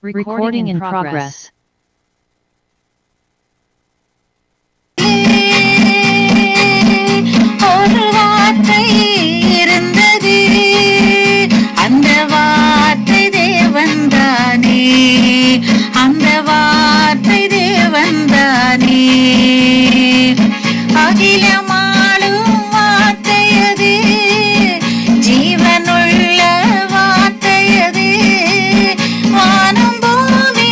Recording in progress. ஒரு வார்த்தை இருந்தது, அந்த வார்த்தை தேவன்தானே, அந்த வார்த்தை தேவன்தானே. அகிலமாளும் வார்த்தை அது, ஜீவனுள்ள வார்த்தை அது. வானம் பூமி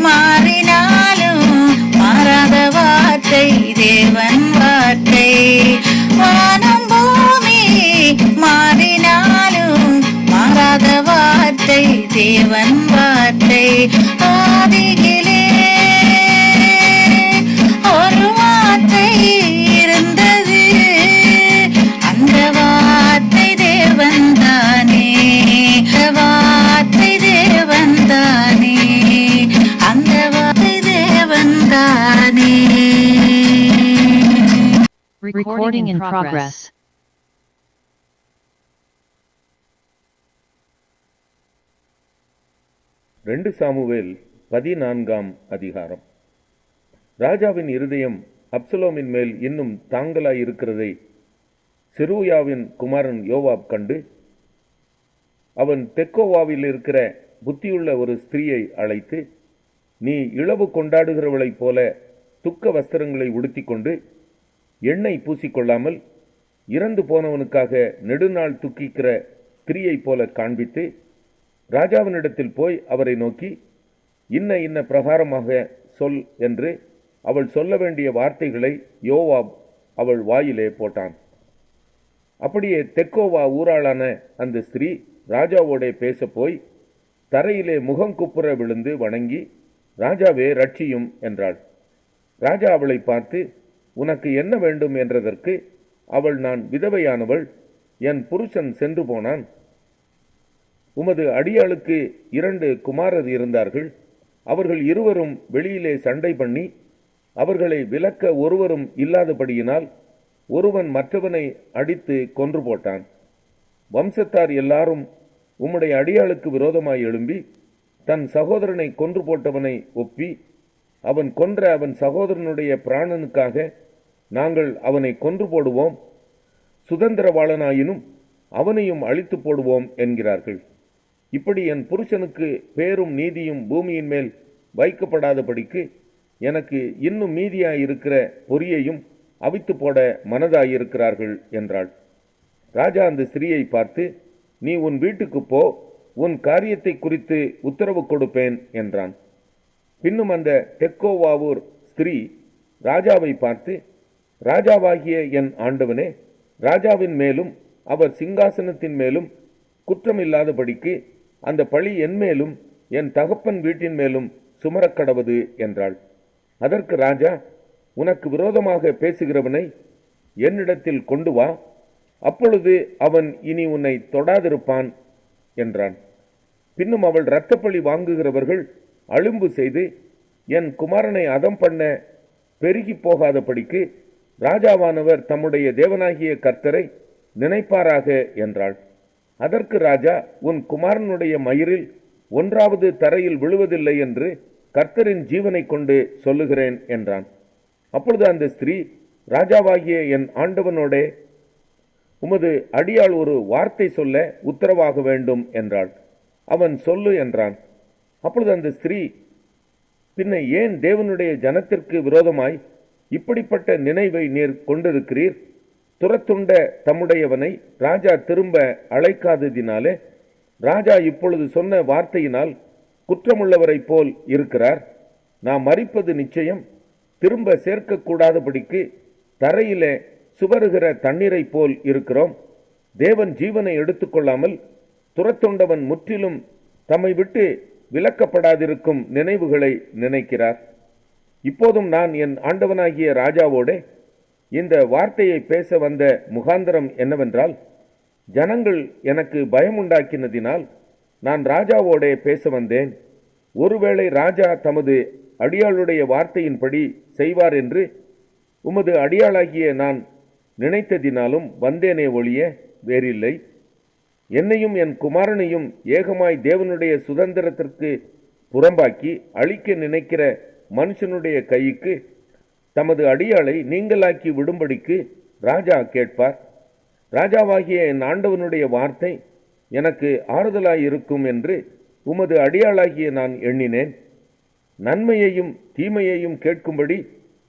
மாறினாலும் மாறாத வார்த்தை தேவன் வார்த்தை. வானம் பூமி மாறினாலும் மாறாத வார்த்தை தேவன் வார்த்தை. ஆதியிலே ஒரு வார்த்தை இருந்தது, அந்த வார்த்தை தேவன்தானே, வார்த்தை தேவன்தானே, அந்த வார்த்தை தேவன்தானே. Recording in progress. ரெண்டு சாமுவேல் 14ஆம் அதிகாரம். ராஜாவின் இருதயம் அப்சலோமின் மேல் இன்னும் தாங்கலாயிருக்கிறதை செருயாவின் குமாரன் யோவாப் கண்டு, அவன் தெக்கோவாவில் இருக்கிற புத்தியுள்ள ஒரு ஸ்திரீயை அழைத்து, நீ இளவு கொண்டாடுகிறவளைப் போல துக்க வஸ்திரங்களை உடுத்திக்கொண்டு எண்ணெய் பூசிக்கொள்ளாமல் இறந்து போனவனுக்காக நெடுநாள் துக்கிக்கிற ஸ்திரீயைப் போல காண்பித்து ராஜாவினிடத்தில் போய் அவரை நோக்கி, இன்ன இன்ன பிரகாரமாக சொல் என்று அவள் சொல்ல வேண்டிய வார்த்தைகளை யோவாப் அவள் வாயிலே போட்டான். அப்படியே தெக்கோவா ஊராளான அந்த ஸ்திரீ ராஜாவோடே பேச போய் தரையிலே முகங்குப்புற விழுந்து வணங்கி, ராஜாவே ரட்சியும் என்றாள். ராஜா அவளை பார்த்து, உனக்கு என்ன வேண்டும் என்றதற்கு அவள், நான் விதவையானவள், என் புருஷன் சென்று போனான். உமது அடியாளுக்கு 2 குமாரர் இருந்தார்கள். அவர்கள் இருவரும் வெளியிலே சண்டை பண்ணி அவர்களை விலக்க ஒருவரும் இல்லாதபடியினால் ஒருவன் மற்றவனை அடித்து கொன்று போட்டான். வம்சத்தார் எல்லாரும் உம்முடைய அடியாளுக்கு விரோதமாய் எழும்பி தன் சகோதரனை கொன்று போட்டவனை ஒப்பி, அவன் கொன்ற அவன் சகோதரனுடைய பிராணனுக்காக நாங்கள் அவனை கொன்று போடுவோம், சுதந்திரவாளனாயினும் அவனையும் அழித்து போடுவோம் என்கிறார்கள். இப்படி என் புருஷனுக்கு பேரும் நீதியும் பூமியின் மேல் வைக்கப்படாதபடிக்கு எனக்கு இன்னும் மீதியாயிருக்கிற பொரியையும் அவித்து போட மனதாயிருக்கிறார்கள் என்றாள். ராஜா அந்த ஸ்திரீயை பார்த்து, நீ உன் வீட்டுக்கு போ, உன் காரியத்தை குறித்து உத்தரவு கொடுப்பேன் என்றான். பின்னும் அந்த தெக்கோவாவூர் ஸ்திரீ ராஜாவை பார்த்து, ராஜாவாகிய என் ஆண்டவனே, ராஜாவின் மேலும் அவர் சிங்காசனத்தின் மேலும் குற்றமில்லாதபடிக்கு அந்த பழி என் மேலும் என் தகப்பன் வீட்டின் மேலும் சுமரக்கடவது என்றாள். அதற்கு ராஜா, உனக்கு விரோதமாக பேசுகிறவனை என்னிடத்தில் கொண்டு வா, அப்பொழுது அவன் இனி உன்னை தொடாதிருப்பான் என்றான். பின்னும் அவள் இரத்தப்பழி வாங்குகிறவர்கள் அழும்பு செய்து என் குமாரனை அதம் பண்ண பெருகி போகாதபடிக்கு ராஜாவானவர் தம்முடைய தேவனாகிய கர்த்தரை நினைப்பாராக என்றாள். அதற்கு ராஜா, உன் குமாரனுடைய மயிரில் 1வது தரையில் விழுவதில்லை என்று கர்த்தரின் ஜீவனை கொண்டு சொல்லுகிறேன் என்றான். அப்பொழுது அந்த ஸ்திரீ, ராஜாவாகிய என் ஆண்டவனோடே உமது அடியாள் ஒரு வார்த்தை சொல்ல உத்தரவாக வேண்டும் என்றாள். அவன் சொல்லு என்றான். அப்பொழுது அந்த ஸ்திரீ, பின்ன ஏன் தேவனுடைய ஜனத்திற்கு விரோதமாய் இப்படிப்பட்ட நினைவை நீர் கொண்டிருக்கிறீர்? துரத்துண்ட தம்முடையவனை ராஜா திரும்ப அழைக்காததினாலே ராஜா இப்பொழுது சொன்ன வார்த்தையினால் குற்றமுள்ளவரைப் போல் இருக்கிறார். நாம் மரிப்பது நிச்சயம், திரும்ப சேர்க்கக்கூடாதபடிக்கு தரையிலே சுவருகிற தண்ணீரை போல் இருக்கிறோம். தேவன் ஜீவனை எடுத்துக்கொள்ளாமல் துரத்துண்டவன் முற்றிலும் தம்மை விட்டு விலக்கப்படாதிருக்கும் நினைவுகளை நினைக்கிறார். இப்போதும் நான் என் ஆண்டவனாகிய ராஜாவோடே இந்த வார்த்தையை பேச வந்த முகாந்திரம் என்னவென்றால், ஜனங்கள் எனக்கு பயமுண்டாக்கினதினால் நான் ராஜாவோடே பேச வந்தேன். ஒருவேளை ராஜா தமது அடியாளுடைய வார்த்தையின்படி செய்வார் என்று உமது அடியாளாகிய நான் நினைத்ததினாலும் வந்தேனே ஒழிய வேறில்லை. என்னையும் என் குமாரனையும் ஏகமாய் தேவனுடைய சுதந்திரத்திற்கு புறம்பாக்கி அழிக்க நினைக்கிற மனுஷனுடைய கைக்கு தமது அடியாளை நீங்களாக்கி விடும்படிக்கு ராஜா கேட்பார். ராஜாவாகிய என் ஆண்டவனுடைய வார்த்தை எனக்கு ஆறுதலாயிருக்கும் என்று உமது அடியாளாகிய நான் எண்ணினேன். நன்மையையும் தீமையையும் கேட்கும்படி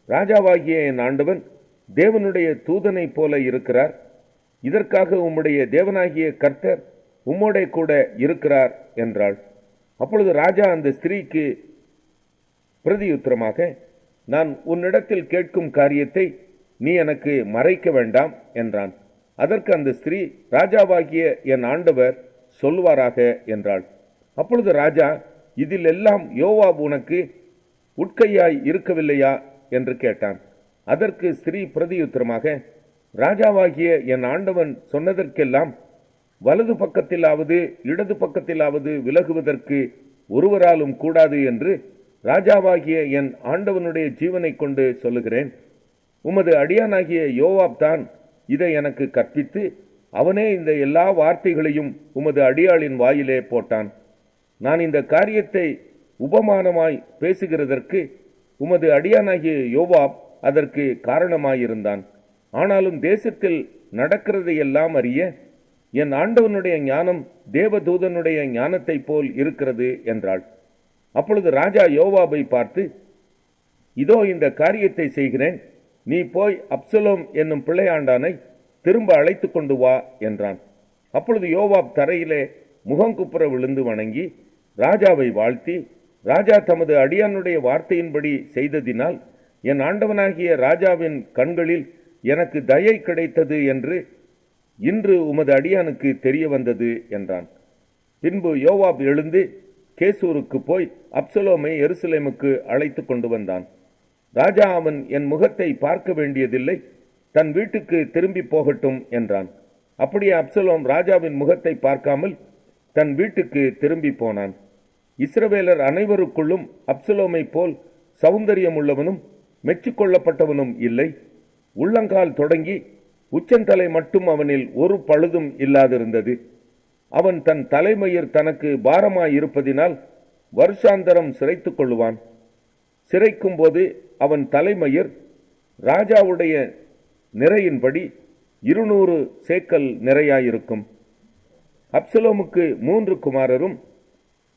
ராஜாவாகிய என் ஆண்டவன் தேவனுடைய தூதனைப் போல இருக்கிறார். இதற்காக உம்முடைய தேவனாகிய கர்த்தர் உம்மோடே கூட இருக்கிறார் என்றாள். அப்பொழுது ராஜா அந்த ஸ்திரீக்கு பிரதியுத்தரமாக, நான் உன்னிடத்தில் கேட்கும் காரியத்தை நீ எனக்கு மறைக்க வேண்டாம் என்றான். அதற்கு அந்த ஸ்திரீ, ராஜாவாகிய என் ஆண்டவர் சொல்வாராக என்றாள். அப்பொழுது ராஜா, இதில் எல்லாம் யோவாப் உனக்கு உட்கையாய் இருக்கவில்லையா என்று கேட்டான். அதற்கு ஸ்திரீ பிரதியுத்தரமாக, ராஜாவாகிய என் ஆண்டவன் சொன்னதற்கெல்லாம் வலது பக்கத்திலாவது இடது பக்கத்திலாவது விலகுவதற்கு ஒருவராலும் கூடாது என்று ராஜாவாகிய என் ஆண்டவனுடைய ஜீவனை கொண்டு சொல்லுகிறேன். உமது அடியானாகிய யோவாப் தான் இதை எனக்கு கற்பித்து அவனே இந்த எல்லா வார்த்தைகளையும் உமது அடியாளின் வாயிலே போட்டான். நான் இந்த காரியத்தை உபமானமாய் பேசுகிறதற்கு உமது அடியானாகிய யோவாப் அதற்கு காரணமாயிருந்தான். ஆனாலும் தேசத்தில் நடக்கிறதையெல்லாம் அறிய என் ஆண்டவனுடைய ஞானம் தேவதூதனுடைய ஞானத்தைப் போல் இருக்கிறது என்றாள். அப்பொழுது ராஜா யோவாபை பார்த்து, இதோ இந்த காரியத்தை செய்கிறேன், நீ போய் அப்சலோம் என்னும் பிள்ளையாண்டானை திரும்ப அழைத்து கொண்டு வா என்றான். அப்பொழுது யோவாப் தரையிலே முகங்குப்புற விழுந்து வணங்கி ராஜாவை வாழ்த்தி, ராஜா தமது அடியானுடைய வார்த்தையின்படி செய்ததினால் என் ஆண்டவனாகிய ராஜாவின் கண்களில் எனக்கு தயை கிடைத்தது என்று இன்று உமது அடியானுக்கு தெரிய வந்தது என்றான். பின்பு யோவாப் எழுந்து கேசூருக்கு போய் அப்சலோமை எருசலேமுக்கு அழைத்து கொண்டு வந்தான். ராஜா, அவன் என் முகத்தை பார்க்க வேண்டியதில்லை, தன் வீட்டுக்கு திரும்பி போகட்டும் என்றான். அப்படியே அப்சலோம் ராஜாவின் முகத்தை பார்க்காமல் தன் வீட்டுக்கு திரும்பி போனான். இஸ்ரவேலர் அனைவருக்குள்ளும் அப்சலோமை போல் சௌந்தரியம் உள்ளவனும் மெச்சுக்கொள்ளப்பட்டவனும் இல்லை. உள்ளங்கால் தொடங்கி உச்சந்தலை மட்டும் அவனில் ஒரு பழுதும் இல்லாதிருந்தது. அவன் தன் தலைமயிர் தனக்கு பாரமாயிருப்பதினால் வருஷாந்தரம் சிரைத்துக் கொள்ளுவான். சிரைக்கும் போது அவன் தலைமயிர் ராஜாவுடைய நிறையின்படி 200 சேக்கல் நிறையாயிருக்கும். அப்சலோமுக்கு 3 குமாரரும்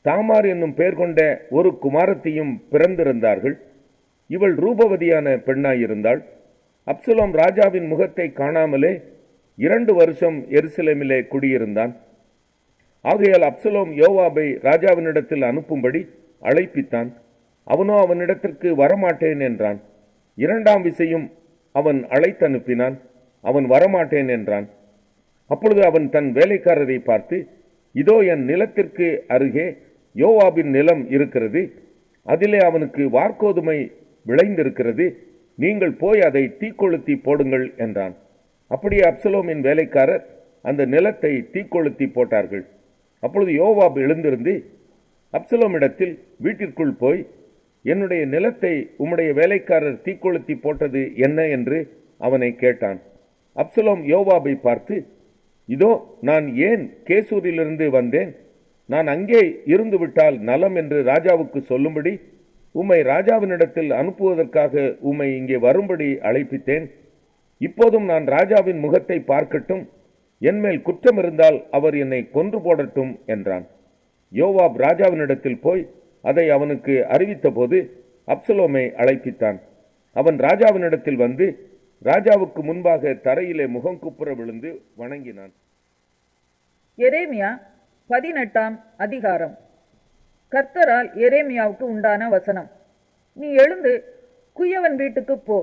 தாமார் என்னும் பெயர் கொண்ட ஒரு குமாரத்தியும் பிறந்திருந்தார்கள். இவள் ரூபவதியான பெண்ணாயிருந்தாள். அப்சலோம் ராஜாவின் முகத்தை காணாமலே 2 வருஷம் எருசலேமிலே குடியிருந்தான். ஆகையால் அப்சலோம் யோவாபை ராஜாவினிடத்தில் அனுப்பும்படி அழைப்பித்தான். அவனோ அவனிடத்திற்கு வரமாட்டேன் என்றான். 2ஆம் விசையும் அவன் அழைத்தனுப்பினான். அவன் வரமாட்டேன் என்றான். அப்பொழுது அவன் தன் வேலைக்காரரை பார்த்து, இதோ என் நிலத்திற்கு அருகே யோவாபின் நிலம் இருக்கிறது, அதிலே அவனுக்கு வார்கோதுமை விளைந்திருக்கிறது, நீங்கள் போய் அதை தீக்கொளுத்தி போடுங்கள் என்றான். அப்படியே அப்சலோமின் வேலைக்காரர் அந்த நிலத்தை தீக்கொளுத்தி போட்டார்கள். அப்பொழுது யோவாப் எழுந்திருந்து அப்சலோமிடத்தில் வீட்டிற்குள் போய், என்னுடைய நிலத்தை உம்முடைய வேலைக்காரர் தீக்கொளுத்தி போட்டது என்ன என்று அவனை கேட்டான். அப்சலோம் யோவாபை பார்த்து, இதோ நான் ஏன் கேசூரிலிருந்து வந்தேன், நான் அங்கே இருந்து விட்டால் நலம் என்று ராஜாவுக்கு சொல்லும்படி உம்மை ராஜாவினிடத்தில் அனுப்புவதற்காக உம்மை இங்கே வரும்படி அழைப்பித்தேன். இப்போதும் நான் ராஜாவின் முகத்தை பார்க்கட்டும், என்மேல் குற்றம் இருந்தால் அவர் என்னை கொன்று போடட்டும் என்றான். யோவாப் ராஜாவினிடத்தில் போய் அதை அவனுக்கு அறிவித்த போது அப்சலோமை அழைப்பித்தான். அவன் ராஜாவினிடத்தில் வந்து ராஜாவுக்கு முன்பாக தரையிலே முகங்குப்புற விழுந்து வணங்கினான். எரேமியா 18ஆம் அதிகாரம். கர்த்தரால் எரேமியாவுக்கு உண்டான வசனம். நீ எழுந்து குயவன் வீட்டுக்கு போ,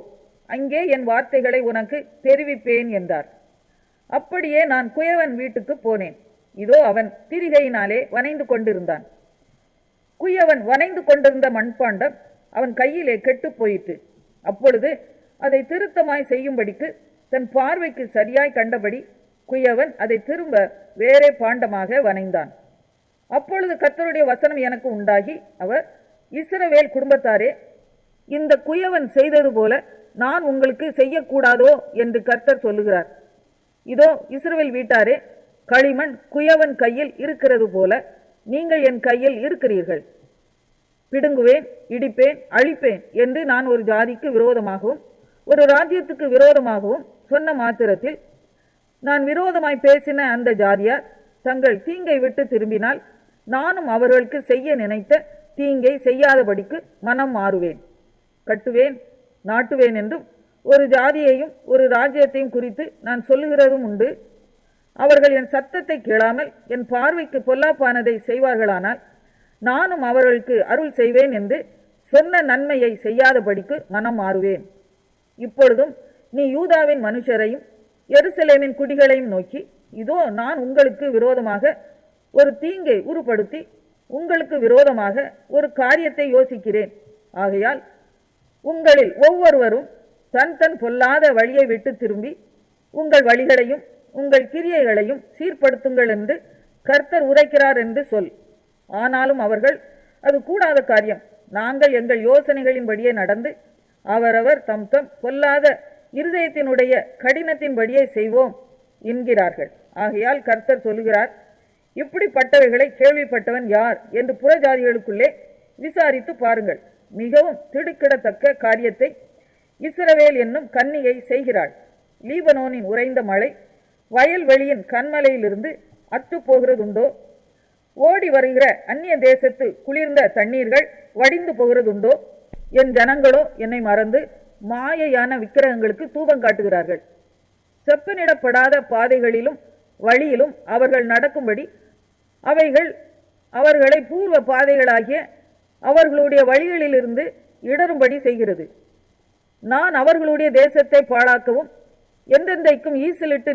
அங்கே என் வார்த்தைகளை உனக்கு தெரிவிப்பேன் என்றார். அப்படியே நான் குயவன் வீட்டுக்கு போனேன். இதோ அவன் திரிகையினாலே வனைந்து கொண்டிருந்தான். குயவன் வனைந்து கொண்டிருந்த மண்பாண்டம் அவன் கையிலே கெட்டு போயிற்று. அப்பொழுது அதை திருத்தமாய் செய்யும்படிக்கு தன் பார்வைக்கு சரியாய் கண்டபடி குயவன் அதை திரும்ப வேறே பாண்டமாக வனைந்தான். அப்பொழுது கர்த்தருடைய வசனம் எனக்கு உண்டாகி, அவர், இஸ்ரவேல் குடும்பத்தாரே, இந்த குயவன் செய்தது போல நான் உங்களுக்கு செய்யக்கூடாதோ என்று கர்த்தர் சொல்லுகிறார். இதோ இஸ்ரவேல் வீட்டாரே, களிமண் குயவன் கையில் இருக்கிறது போல நீங்கள் என் கையில் இருக்கிறீர்கள். பிடுங்குவேன், இடிப்பேன், அழிப்பேன் என்று நான் ஒரு ஜாதிக்கு விரோதமாகவும் ஒரு ராஜ்யத்துக்கு விரோதமாகவும் சொன்ன மாத்திரத்தில் நான் விரோதமாய் பேசின அந்த ஜாதியார் தங்கள் தீங்கை விட்டு திரும்பினால் நானும் அவர்களுக்கு செய்ய நினைத்த தீங்கை செய்யாதபடிக்கு மனம் மாறுவேன். கட்டுவேன், நாட்டுவேன் என்றும் ஒரு ஜாதியையும் ஒரு ராஜ்யத்தையும் குறித்து நான் சொல்லுகிறதும் உண்டு. அவர்கள் என் சத்தத்தை கேளாமல் என் பார்வைக்கு பொல்லாப்பானதை செய்வார்களானால் நானும் அவர்களுக்கு அருள் செய்வேன் என்று சொன்ன நன்மையை செய்யாதபடிக்கு மனம் மாறுவேன். இப்பொழுதும் நீ யூதாவின் மனுஷரையும் எருசலேமின் குடிகளையும் நோக்கி, இதோ நான் உங்களுக்கு விரோதமாக ஒரு தீங்கை உருப்படுத்தி உங்களுக்கு விரோதமாக ஒரு காரியத்தை யோசிக்கிறேன். ஆகையால் உங்களில் ஒவ்வொருவரும் தன் தன் பொல்லாத வழியை விட்டு திரும்பி உங்கள் வழிகளையும் உங்கள் கிரியைகளையும் சீர்படுத்துங்கள் என்று கர்த்தர் உரைக்கிறார் என்று சொல். ஆனாலும் அவர்கள், அது கூடாத காரியம், நாங்கள் எங்கள் யோசனைகளின்படியே நடந்து அவரவர் தம் தம் பொல்லாத இருதயத்தினுடைய கடினத்தின்படியே செய்வோம் என்கிறார்கள். ஆகையால் கர்த்தர் சொல்லுகிறார், இப்படிப்பட்டவைகளை கேள்விப்பட்டவன் யார் என்று புறஜாதிகளுக்குள்ளே விசாரித்து பாருங்கள். மிகவும் திடுக்கிடத்தக்க காரியத்தை இஸ்ரவேல் என்னும் கன்னிகை செய்கிறாள். லீபனோனின் உறைந்த மழை வயல்வெளியின் கண்மலையிலிருந்து அற்று போகிறதுண்டோ? ஓடி வருகிற அந்நிய தேசத்து குளிர்ந்த தண்ணீர்கள் வடிந்து போகிறதுண்டோ? என் ஜனங்களோ என்னை மறந்து மாயையான விக்கிரகங்களுக்கு தூபம் காட்டுகிறார்கள். செப்பனிடப்படாத பாதைகளிலும் வழியிலும் அவர்கள் நடக்கும்படி அவைகள் அவர்களை பூர்வ பாதைகளாகிய அவர்களுடைய வழிகளிலிருந்து இடரும்படி செய்கிறது. நான் அவர்களுடைய தேசத்தை பாழாக்கவும் என்றென்றைக்கும் ஈசலிட்டு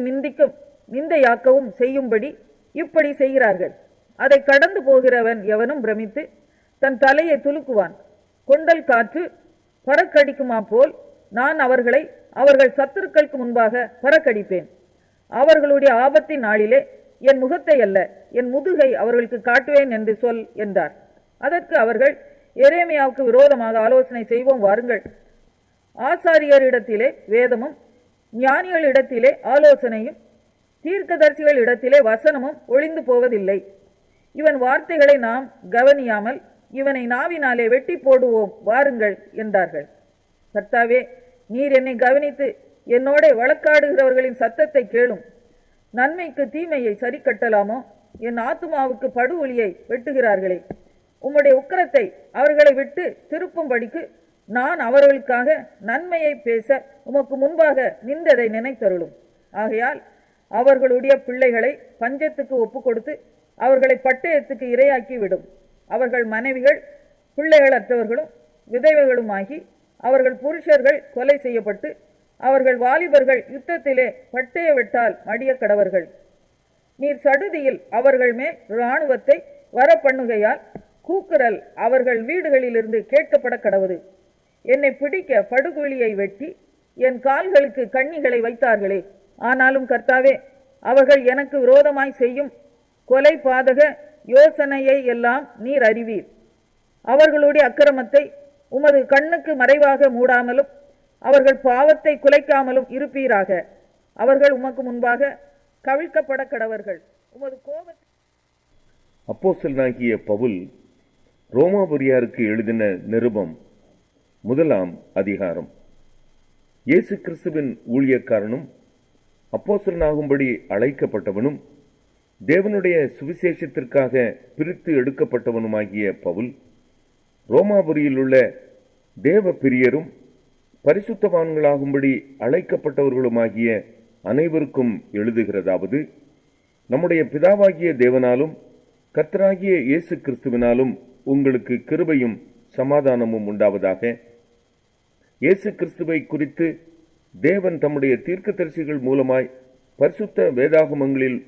நிந்தையாக்கவும் செய்யும்படி இப்படி செய்கிறார்கள். அதை கடந்து போகிறவன் எவனும் பிரமித்து தன் தலையை துலுக்குவான். கொண்டல் காற்று பறக்கடிக்குமா போல் நான் அவர்களை அவர்கள் சத்துருக்களுக்கு முன்பாக பறக்கடிப்பேன். அவர்களுடைய ஆபத்தின் நாளிலே என் முகத்தை அல்ல, என் முதுகை அவர்களுக்கு காட்டுவேன் என்று சொல் என்றார். அதற்கு அவர்கள், எரேமியாவுக்கு விரோதமாக ஆலோசனை செய்வோம் வாருங்கள். ஆசாரியரிடத்திலே வேதமும் ஞானிகளிடத்திலே ஆலோசனையும் தீர்க்கதரிசிகள் இடத்திலே வசனமும் ஒளிந்து போவதில்லை. இவன் வார்த்தைகளை நாம் கவனியாமல் இவனை நாவினாலே வெட்டி போடுவோம் வாருங்கள் என்றார்கள். கர்த்தாவே, நீர் என்னை கவனித்து என்னோட வழக்காடுகிறவர்களின் சத்தத்தை கேளும். நன்மைக்கு தீமையை சரி கட்டலாமோ? என் ஆத்துமாவுக்கு படுகொலியை வெட்டுகிறார்களே. உம்முடைய உக்கிரத்தை அவர்களை விட்டு திருப்பும்படிக்கு நான் அவர்களுக்காக நன்மையை பேச உமக்கு முன்பாக நின்றதை நினைத்தருளும். ஆகையால் அவர்களுடைய பிள்ளைகளை பஞ்சத்துக்கு ஒப்பு கொடுத்து அவர்களை பட்டயத்துக்கு இரையாக்கி விடும். அவர்கள் மனைவிகள் பிள்ளைகளற்றவர்களும் விதவைகளுமாகி அவர்கள் புருஷர்கள் கொலை செய்யப்பட்டு அவர்கள் வாலிபர்கள் யுத்தத்திலே பட்டய வெட்டால் மடிய கடவர்கள். நீர் சடுதியில் அவர்கள் மேல் இராணுவத்தை வரப்பண்ணுகையால் கூக்குரல் அவர்கள் வீடுகளிலிருந்து கேட்கப்பட கடவுது. என்னை பிடிக்க படுகுழியை வெட்டி என் கால்களுக்கு கண்ணிகளை வைத்தார்களே. ஆனாலும் கர்த்தாவே, அவர்கள் எனக்கு விரோதமாய் செய்யும் கொலை பாதக யோசனையை எல்லாம் நீர் அறிவீர். அவர்களுடைய அக்கிரமத்தை உமது கண்ணுக்கு மறைவாக மூடாமலும் அவர்கள் பாவத்தை குலைக்காமலும் இருப்பீராக. அவர்கள் உமக்கு முன்பாக கவிழ்க்கப்பட கடவர்கள். உமது கோபத்தை. அப்போஸ்தலனாகிய பவுல் ரோமாபுரியாருக்கு எழுதின நிருபம் 1 அதிகாரம். இயேசு கிறிஸ்துவின் ஊழியக்காரனும் அப்போஸ்தலனாகும்படி அழைக்கப்பட்டவனும் தேவனுடைய சுவிசேஷத்திற்காக பிரித்து எடுக்கப்பட்டவனுமாகிய பவுல், ரோமாபுரியில் உள்ள தேவ பிரியரும் பரிசுத்தவான்களாகும்படி அழைக்கப்பட்டவர்களுமாகிய அனைவருக்கும் எழுதுகிறதாவது, நம்முடைய பிதாவாகிய தேவனாலும் கர்த்தராகிய இயேசு கிறிஸ்துவினாலும் உங்களுக்கு கிருபையும் சமாதானமும் உண்டாவதாக. இயேசு கிறிஸ்துவை குறித்து தேவன் தம்முடைய தீர்க்கதரிசிகள் மூலமாய் பரிசுத்த வேதாகமங்களில்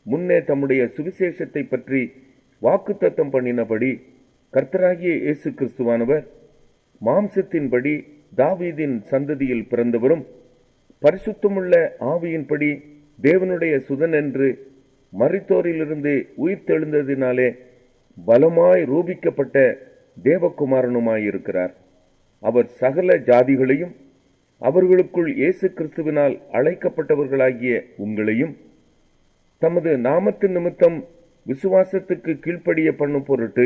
முன்னே தம்முடைய சுவிசேஷத்தை பற்றி வாக்குத்தத்தம் பண்ணினபடி கர்த்தராகிய இயேசு கிறிஸ்துவானவர் மாம்சத்தின்படி தாவீதின் சந்ததியில் பிறந்தவரும் பரிசுத்தமுள்ள ஆவியின்படி தேவனுடைய சுதன் என்று மரித்தோரிலிருந்து உயிர்த்தெழுந்ததினாலே பலமாய் ரூபிக்கப்பட்ட தேவகுமாரனுமாயிருக்கிறார். அவர் சகல ஜாதிகளையும் அவர்களுக்குள் இயேசு கிறிஸ்துவினால் அழைக்கப்பட்டவர்களாகிய உங்களையும் தமது நாமத்தின் நிமித்தம் விசுவாசத்துக்கு கீழ்ப்படிய பண்ணும் பொருட்டு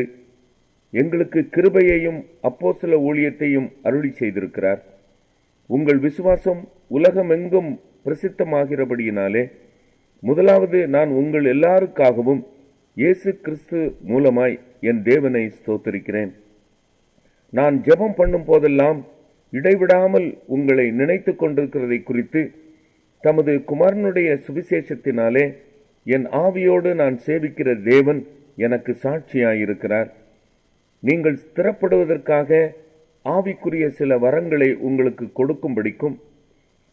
எங்களுக்கு கிருபையையும் அப்போஸ்தல ஊழியத்தையும் அருளி செய்திருக்கிறார். உங்கள் விசுவாசம் உலகமெங்கும் பிரசித்தமாகிறபடியினாலே முதலாவது நான் உங்கள் எல்லாருக்காகவும் இயேசு கிறிஸ்து மூலமாய் என் தேவனை ஸ்தோத்திரிக்கிறேன். நான் ஜெபம் பண்ணும் போதெல்லாம் இடைவிடாமல் உங்களை நினைத்து கொண்டிருக்கிறதை குறித்து தமது குமாரனுடைய சுவிசேஷத்தினாலே என் ஆவியோடு நான் சேவிக்கிற தேவன் எனக்கு சாட்சியாயிருக்கிறார். நீங்கள் ஸ்திரப்படுவதற்காக ஆவிக்குரிய சில வரங்களை உங்களுக்கு கொடுக்கும்படிக்கும்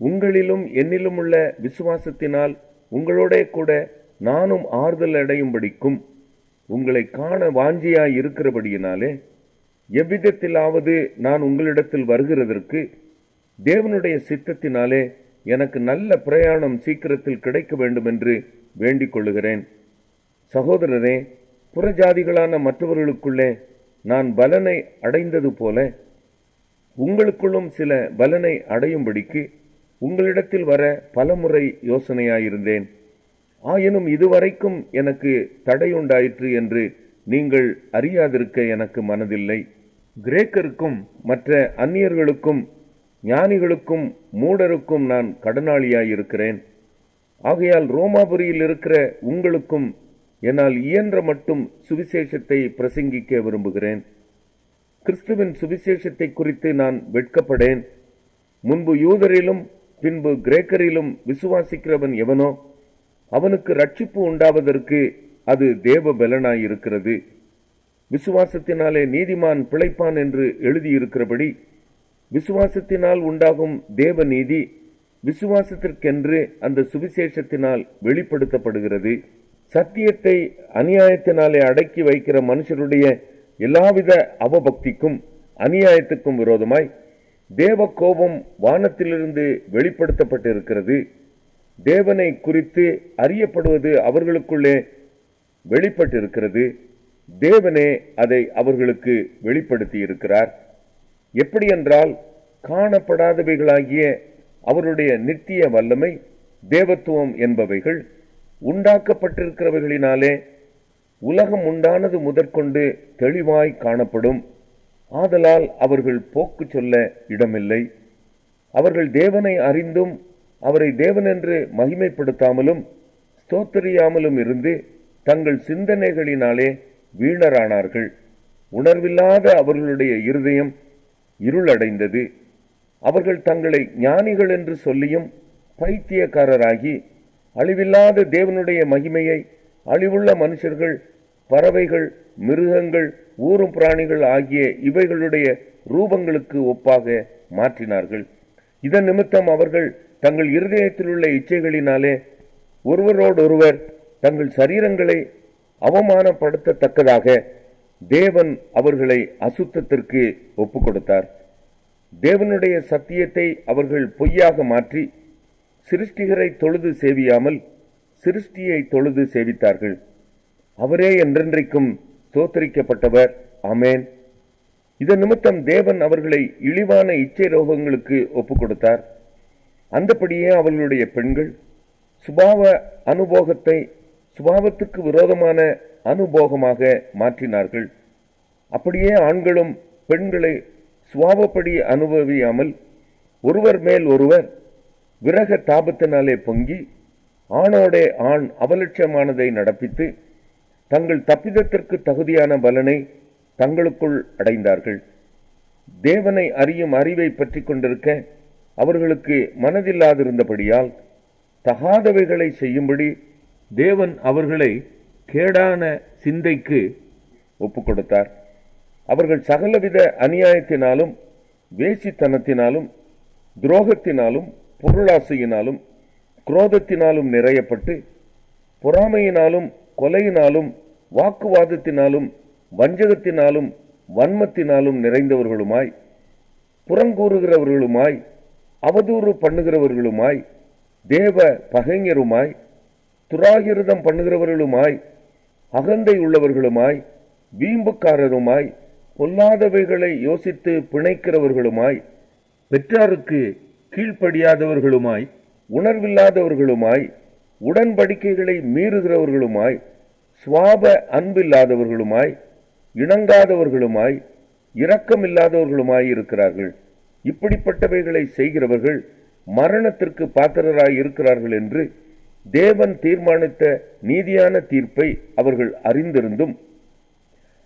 உங்களிலும் என்னிலும் உள்ள விசுவாசத்தினால் உங்களோட கூட நானும் ஆறுதல் அடையும்படிக்கும் உங்களை காண வாஞ்சியாய் இருக்கிறபடியினாலே எவ்விதத்திலாவது நான் உங்களிடத்தில் வருகிறதற்கு தேவனுடைய சித்தத்தினாலே எனக்கு நல்ல பிரயாணம் சீக்கிரத்தில் கிடைக்க வேண்டும் என்று வேண்டிக் கொள்ளுகிறேன். சகோதரரே, புறஜாதிகளான மற்றவர்களுக்குள்ளே நான் பலனை அடைந்தது போல உங்களுக்குள்ளும் சில பலனை அடையும்படிக்கு உங்களிடத்தில் வர பலமுறை யோசனையாயிருந்தேன். ஆயினும் இதுவரைக்கும் எனக்கு தடையுண்டாயிற்று என்று நீங்கள் அறியாதிருக்க எனக்கு மனதில்லை. கிரேக்கருக்கும் மற்ற அந்நியர்களுக்கும் ஞானிகளுக்கும் மூடருக்கும் நான் கடனாளியாயிருக்கிறேன். ஆகையால் ரோமாபுரியில் இருக்கிற உங்களுக்கும் என்னால் இயன்ற மட்டும் சுவிசேஷத்தை பிரசங்கிக்க விரும்புகிறேன். கிறிஸ்துவின் சுவிசேஷத்தை குறித்து நான் வெட்கப்படேன். முன்பு யூதரிலும் பின்பு கிரேக்கரிலும் விசுவாசிக்கிறவன் எவனோ அவனுக்கு ரட்சிப்பு உண்டாவதற்கு அது தேவ பலனாயிருக்கிறது. விசுவாசத்தினாலே நீதிமான் பிழைப்பான் என்று எழுதியிருக்கிறபடி விசுவாசத்தினால் உண்டாகும் தேவ நீதி விசுவாசத்திற்கென்று அந்த சுவிசேஷத்தினால் வெளிப்படுத்தப்படுகிறது. சத்தியத்தை அநியாயத்தினாலே அடக்கி வைக்கிற மனுஷருடைய எல்லாவித அவபக்திக்கும் அநியாயத்துக்கும் விரோதமாய் தேவ கோபம் வானத்திலிருந்து வெளிப்படுத்தப்பட்டிருக்கிறது. தேவனை குறித்து அறியப்படுவது அவர்களுக்குள்ளே வெளிப்பட்டிருக்கிறது. தேவனே அதை அவர்களுக்கு வெளிப்படுத்தி இருக்கிறார். எப்படியென்றால் காணப்படாதவைகளாகிய அவருடைய நித்திய வல்லமை தேவத்துவம் என்பவைகள் உண்டாக்கப்பட்டிருக்கிறவைகளினாலே உலகம் உண்டானது முதற்கொண்டு தெளிவாய் காணப்படும். ஆதலால் அவர்கள் போக்கு சொல்ல இடமில்லை. அவர்கள் தேவனை அறிந்தும் அவரை தேவனென்று மகிமைப்படுத்தாமலும் ஸ்தோத்திரியாமலும் இருந்து தங்கள் சிந்தனைகளினாலே வீணரானார்கள். உணர்வில்லாத அவர்களுடைய இருதயம் இருளடைந்தது. அவர்கள் தங்களை ஞானிகள் என்று சொல்லியும் பைத்தியக்காரராகி அழிவில்லாத தேவனுடைய மகிமையை அழிவுள்ள மனுஷர்கள், பறவைகள், மிருகங்கள், ஊரும் பிராணிகள் ஆகிய இவைகளுடைய ரூபங்களுக்கு ஒப்பாக மாற்றினார்கள். இதன் நிமித்தம் அவர்கள் தங்கள் இருதயத்தில் உள்ள இச்சைகளினாலே ஒருவரோடொருவர் தங்கள் சரீரங்களை அவமானப்படுத்தத்தக்கதாக தேவன் அவர்களை அசுத்தத்திற்கு ஒப்புக் கொடுத்தார். தேவனுடைய சத்தியத்தை அவர்கள் பொய்யாக மாற்றி சிருஷ்டிகரை தொழுது சேவியாமல் சிருஷ்டியை தொழுது சேவித்தார்கள். அவரே என்றென்றைக்கும் ஸ்தோத்தரிக்கப்பட்டவர். ஆமேன். இதன் நிமித்தம் தேவன் அவர்களை இழிவான இச்சை ரோகங்களுக்கு ஒப்புக் கொடுத்தார். அந்தபடியே அவர்களுடைய பெண்கள் சுபாவ அனுபோகத்தை சுபாவத்துக்கு விரோதமான அனுபோகமாக மாற்றினார்கள். அப்படியே ஆண்களும் பெண்களை சுபாவப்படி அனுபவியாமல் ஒருவர் மேல் ஒருவர் விரக தாபத்தினாலே பொங்கி ஆணோடே ஆண் அவலட்சமானதை நடப்பித்து தங்கள் தப்பிதத்திற்கு தகுதியான பலனை தங்களுக்குள் அடைந்தார்கள். தேவனை அறியும் அறிவை பற்றி கொண்டிருக்க அவர்களுக்கு மனதில்லாதிருந்தபடியால் தகாதவைகளை செய்யும்படி தேவன் அவர்களை கேடான சிந்தைக்கு ஒப்புக் கொடுத்தார். அவர்கள் சகலவித அநியாயத்தினாலும் வேசித்தனத்தினாலும் துரோகத்தினாலும் பொருளாசையினாலும் குரோதத்தினாலும் நிறையப்பட்டு பொறாமையினாலும் கொலையினாலும் வாக்குவாதத்தினாலும் வஞ்சகத்தினாலும் வன்மத்தினாலும் நிறைந்தவர்களுமாய் புறங்கூறுகிறவர்களுமாய் அவதூறு பண்ணுகிறவர்களுமாய் தேவ பகைஞருமாய் துராகிருதம் பண்ணுகிறவர்களுமாய் அகந்தை உள்ளவர்களுமாய் வீம்புக்காரருமாய் பொல்லாதவைகளை யோசித்து பிணைக்கிறவர்களுமாய் பெற்றாருக்கு கீழ்ப்படியாதவர்களுமாய் உணர்வில்லாதவர்களுமாய் உடன்படிக்கைகளை மீறுகிறவர்களுமாய் சுவாப அன்பில்லாதவர்களுமாய் இணங்காதவர்களுமாய் இரக்கமில்லாதவர்களுமாய் இருக்கிறார்கள். இப்படிப்பட்டவைகளை செய்கிறவர்கள் மரணத்திற்கு பாத்திரராய் இருக்கிறார்கள் என்று தேவன் தீர்மானித்த நீதியான தீர்ப்பை அவர்கள் அறிந்திருந்தும்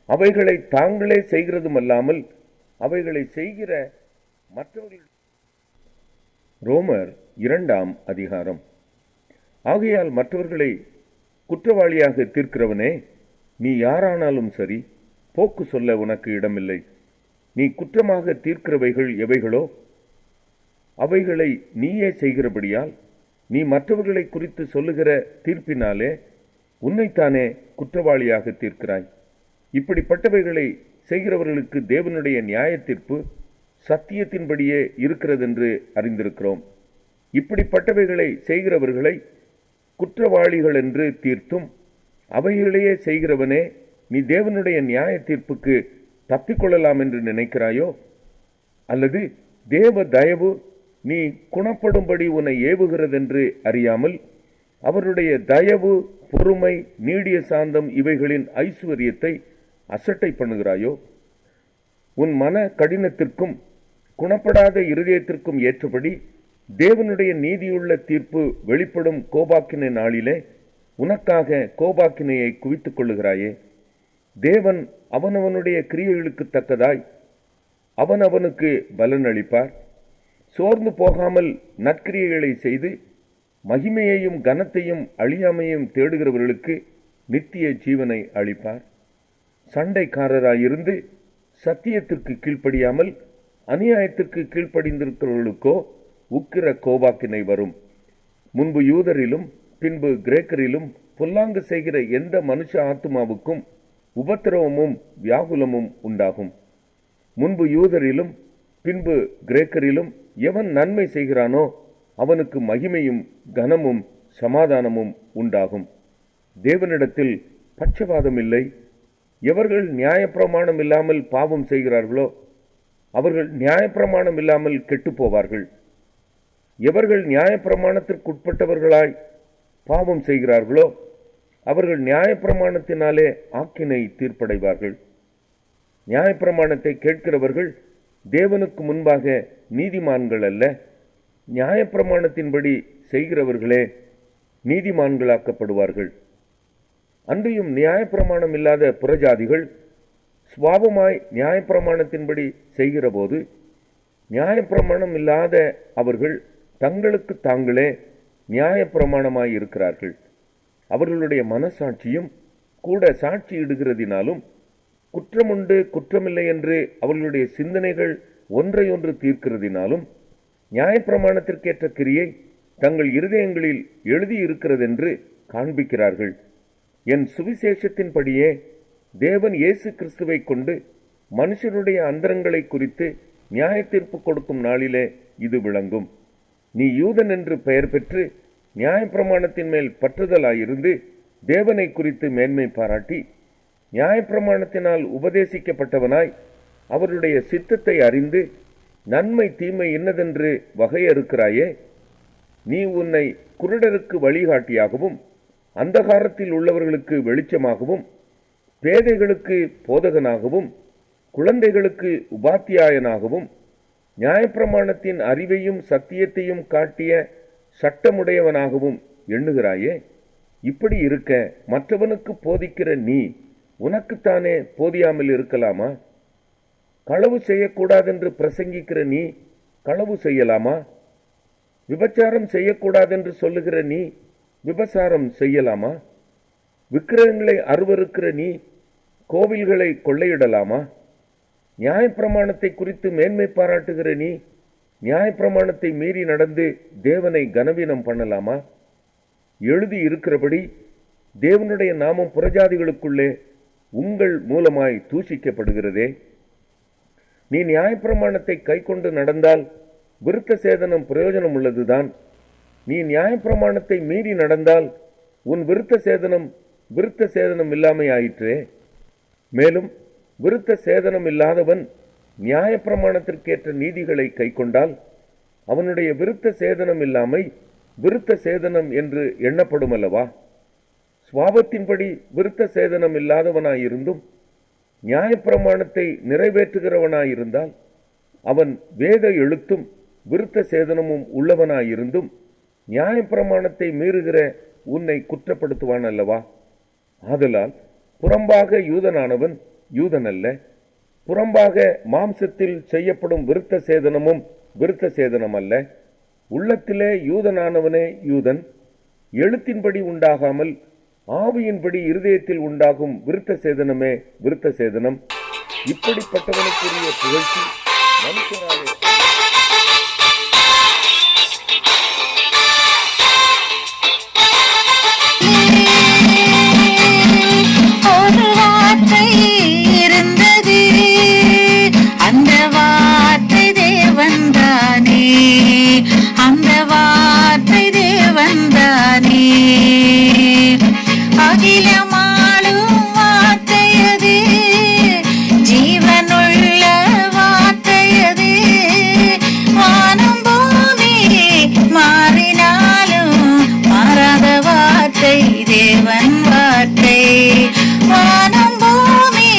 அவைகளை தாங்களே செய்கிறதுமல்லாமல் அவைகளை செய்கிற மற்றவர்கள். ரோமர் 2ஆம் அதிகாரம். ஆகையால் மற்றவர்களை குற்றவாளியாக தீர்க்கிறவனே, நீ யாரானாலும் சரி, போக்கு சொல்ல உனக்கு இடமில்லை. நீ குற்றமாக தீர்க்கிறவைகள் எவைகளோ அவைகளை நீயே செய்கிறபடியால் நீ மற்றவர்களை குறித்து சொல்லுகிற தீர்ப்பினாலே உன்னைத்தானே குற்றவாளியாக தீர்க்கிறாய். இப்படிப்பட்டவைகளை செய்கிறவர்களுக்கு தேவனுடைய நியாய தீர்ப்பு சத்தியத்தின்படியே இருக்கிறதென்று அறிந்திருக்கிறோம். இப்படிப்பட்டவைகளை செய்கிறவர்களை குற்றவாளிகள் என்று தீர்த்தும் அவைகளையே செய்கிறவனே, நீ தேவனுடைய நியாய தீர்ப்புக்கு தப்பிக்கொள்ளலாம் என்று நினைக்கிறாயோ? அல்லது தேவ தயவு நீ குணப்படும்படி உன்னை ஏவுகிறதென்று அறியாமல் அவருடைய தயவு, பொறுமை, நீடிய சாந்தம் இவைகளின் ஐஸ்வர்யத்தை அசட்டை பண்ணுகிறாயோ? உன் மன கடினத்திற்கும் குணப்படாத இருதயத்திற்கும் ஏற்றபடி தேவனுடைய நீதியுள்ள தீர்ப்பு வெளிப்படும் கோபாக்கினை நாளிலே உனக்காக கோபாக்கினையை குவித்துக் கொள்ளுகிறாயே. தேவன் அவனவனுடைய கிரியைகளுக்கு தக்கதாய் அவனவனுக்கு பலன் அளிப்பார். சோர்ந்து போகாமல் நற்கிரியைகளை செய்து மகிமையையும் கனத்தையும் அழியாமையும் தேடுகிறவர்களுக்கு நித்திய ஜீவனை அளிப்பார். சண்டைக்காரராயிருந்து சத்தியத்திற்கு கீழ்ப்படியாமல் அநியாயத்திற்கு கீழ்ப்படிந்திருக்கிறவர்களுக்கோ உக்கிர கோபாக்கினை வரும். முன்பு யூதரிலும் பின்பு கிரேக்கரிலும் பொல்லாங்கு செய்கிற எந்த மனுஷ ஆத்துமாவுக்கும் உபத்திரவமும் வியாகுலமும் உண்டாகும். முன்பு யூதரிலும் பின்பு கிரேக்கரிலும் எவன் நன்மை செய்கிறானோ அவனுக்கு மகிமையும் கனமும் சமாதானமும் உண்டாகும். தேவனிடத்தில் பட்சபாதம் இல்லை. எவர்கள் நியாயப்பிரமாணம் இல்லாமல் பாவம் செய்கிறார்களோ அவர்கள் நியாயப்பிரமாணம் இல்லாமல் கெட்டுப்போவார்கள். எவர்கள் நியாயப்பிரமாணத்திற்குட்பட்டவர்களாய் பாவம் செய்கிறார்களோ அவர்கள் நியாயப்பிரமாணத்தினாலே ஆக்கினை தீர்ப்படைவார்கள். நியாயப்பிரமாணத்தை கேட்கிறவர்கள் தேவனுக்கு முன்பாக நீதிமான்கள் அல்ல, நியாயப்பிரமாணத்தின்படி செய்கிறவர்களே நீதிமான்களாக்கப்படுவார்கள். அன்றியும் நியாயப்பிரமாணம் இல்லாத புறஜாதிகள் சுவாபமாய் நியாயப்பிரமாணத்தின்படி செய்கிற போது நியாயப்பிரமாணம் இல்லாத அவர்கள் தங்களுக்கு தாங்களே நியாயப்பிரமாணமாய் இருக்கிறார்கள். அவர்களுடைய மனசாட்சியும் கூட சாட்சியிடுகிறதினாலும் குற்றமுண்டு குற்றமில்லை என்று அவர்களுடைய சிந்தனைகள் ஒன்றையொன்று தீர்க்கிறதினாலும் நியாயப்பிரமாணத்திற்கேற்ற கிரியை தங்கள் இருதயங்களில் எழுதியிருக்கிறதென்று காண்பிக்கிறார்கள். என் சுவிசேஷத்தின்படியே தேவன் இயேசு கிறிஸ்துவை கொண்டு மனுஷருடைய அந்தரங்களை குறித்து நியாய தீர்ப்பு கொடுக்கும் நாளிலே இது விளங்கும். நீ யூதன் என்று பெயர் பெற்று நியாயப்பிரமாணத்தின் மேல் பற்றுதலாயிருந்து தேவனை குறித்து மேன்மை பாராட்டி நியாயப்பிரமாணத்தினால் உபதேசிக்கப்பட்டவனாய் அவருடைய சித்தத்தை அறிந்து நன்மை தீமை இன்னதென்று வகையறுக்கிறாயே. நீ உன்னை குருடருக்கு வழிகாட்டியாகவும் அந்தகாரத்தில் உள்ளவர்களுக்கு வெளிச்சமாகவும் பேதைகளுக்கு போதகனாகவும் குழந்தைகளுக்கு உபாத்தியாயனாகவும் நியாயப்பிரமாணத்தின் அறிவையும் சத்தியத்தையும் காட்டிய சட்டமுடையவனாகவும் எண்ணுகிறாயே. இப்படி இருக்க மற்றவனுக்கு போதிக்கிற நீ உனக்குத்தானே போதியாமல் இருக்கலாமா? களவு செய்யக்கூடாதென்று பிரசங்கிக்கிற நீ களவு செய்யலாமா? விபச்சாரம் செய்யக்கூடாதென்று சொல்லுகிற நீ விபசாரம் செய்யலாமா? விக்கிரகங்களை அருவருக்கிற நீ கோவில்களை கொள்ளையிடலாமா? நியாயப்பிரமாணத்தை குறித்து மேன்மை பாராட்டுகிற நீ நியாயப்பிரமாணத்தை மீறி நடந்து தேவனை கனவீனம் பண்ணலாமா? எழுதி இருக்கிறபடி தேவனுடைய நாமம் புறஜாதிகளுக்குள்ளே உங்கள் மூலமாய் தூஷிக்கப்படுகிறதே. நீ நியாயப்பிரமாணத்தை கை கொண்டு நடந்தால் விருத்த சேதனம் பிரயோஜனம் உள்ளதுதான். நீ நியாயப்பிரமாணத்தை மீறி நடந்தால் உன் விருத்த சேதனம் இல்லாமை ஆயிற்றே. மேலும் விருத்த சேதனம் இல்லாதவன் நியாயப்பிரமாணத்திற்கேற்ற நீதிகளை கை கொண்டால் அவனுடைய விருத்த சேதனம் இல்லாமை விருத்த சேதனம் என்று எண்ணப்படும் அல்லவா? சுவாபத்தின்படி விருத்த சேதனம் இல்லாதவனாயிருந்தும் நியாயப்பிரமாணத்தை நிறைவேற்றுகிறவனாயிருந்தால் அவன் வேத எழுத்தும் விருத்த சேதனமும் உள்ளவனாயிருந்தும் நியாயப்பிரமாணத்தை மீறுகிற உன்னை குற்றப்படுத்துவான் அல்லவா? ஆதலால் புறம்பாக யூதனானவன் யூதன் அல்ல, புறம்பாக மாம்சத்தில் செய்யப்படும் விருத்த சேதனமும் விருத்த சேதனம் அல்ல. உள்ளத்திலே யூதனானவனே யூதன், எழுத்தின்படி உண்டாகாமல் ஆவியின்படி இருதயத்தில் உண்டாகும் விருத்த சேதனமே விருத்த சேதனம். இப்படிப்பட்டவனுக்குரிய புகழ்ச்சி மனுஷராலே ஒரு வார்த்தை இருந்தது, அந்த வார்த்தை தேவன்தானே, அந்த வார்த்தை தேவன்தானே. அகிலமாளும் வார்த்தையது, ஜீவனுள்ள வார்த்தையது. வானம் பூமி மாறினாலும் மாறாத வார்த்தை தேவன் வார்த்தை. வானம் பூமி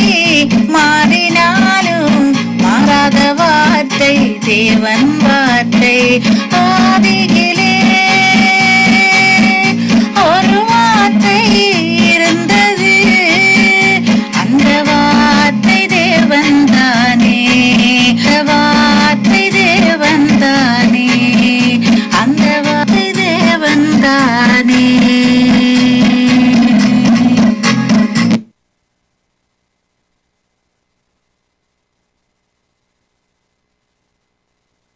மாறினாலும் மாறாத வார்த்தை தேவன் வார்த்தை. ஆதியிலே ஒரு வார்த்தை இருந்தது, அந்த வார்த்தை தேவன்தானே, அந்த வார்த்தை தேவன்தானே, அந்த வார்த்தை தேவன்தானே.